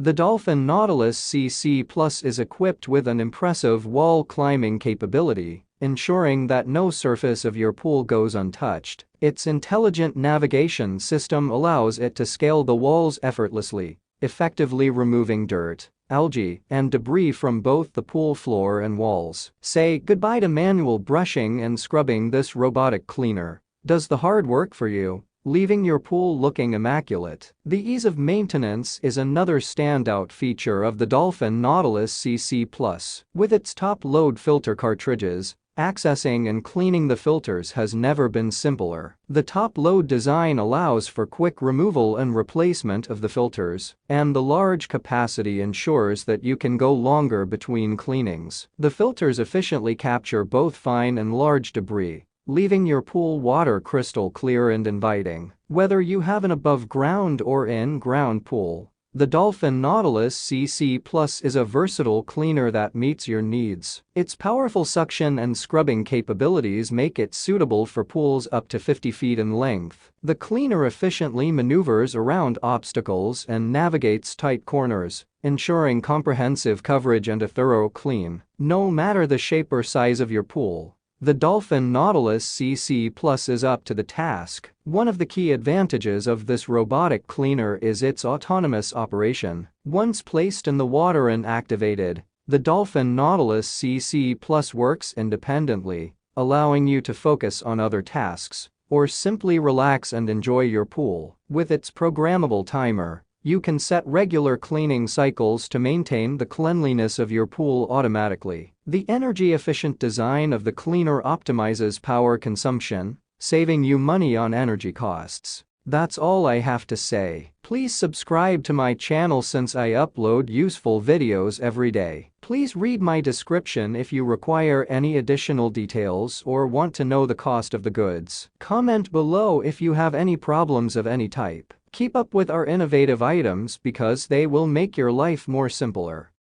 The Dolphin Nautilus CC Plus is equipped with an impressive wall climbing capability, ensuring that no surface of your pool goes untouched. Its intelligent navigation system allows it to scale the walls effortlessly, effectively removing dirt, algae, and debris from both the pool floor and walls. Say goodbye to manual brushing and scrubbing. This robotic cleaner does the hard work for you, leaving your pool looking immaculate. The ease of maintenance is another standout feature of the Dolphin Nautilus CC Plus. With its top-load filter cartridges, accessing and cleaning the filters has never been simpler. The top-load design allows for quick removal and replacement of the filters, and the large capacity ensures that you can go longer between cleanings. The filters efficiently capture both fine and large debris, leaving your pool water crystal clear and inviting. Whether you have an above-ground or in-ground pool, the Dolphin Nautilus CC Plus is a versatile cleaner that meets your needs. Its powerful suction and scrubbing capabilities make it suitable for pools up to 50 feet in length. The cleaner efficiently maneuvers around obstacles and navigates tight corners, ensuring comprehensive coverage and a thorough clean. No matter the shape or size of your pool, the Dolphin Nautilus CC Plus is up to the task. One of the key advantages of this robotic cleaner is its autonomous operation. Once placed in the water and activated, the Dolphin Nautilus CC Plus works independently, allowing you to focus on other tasks or simply relax and enjoy your pool. With its programmable timer, you can set regular cleaning cycles to maintain the cleanliness of your pool automatically. The energy-efficient design of the cleaner optimizes power consumption, saving you money on energy costs. That's all I have to say. Please subscribe to my channel since I upload useful videos every day. Please read my description if you require any additional details or want to know the cost of the goods. Comment below if you have any problems of any type. Keep up with our innovative items because they will make your life more simpler.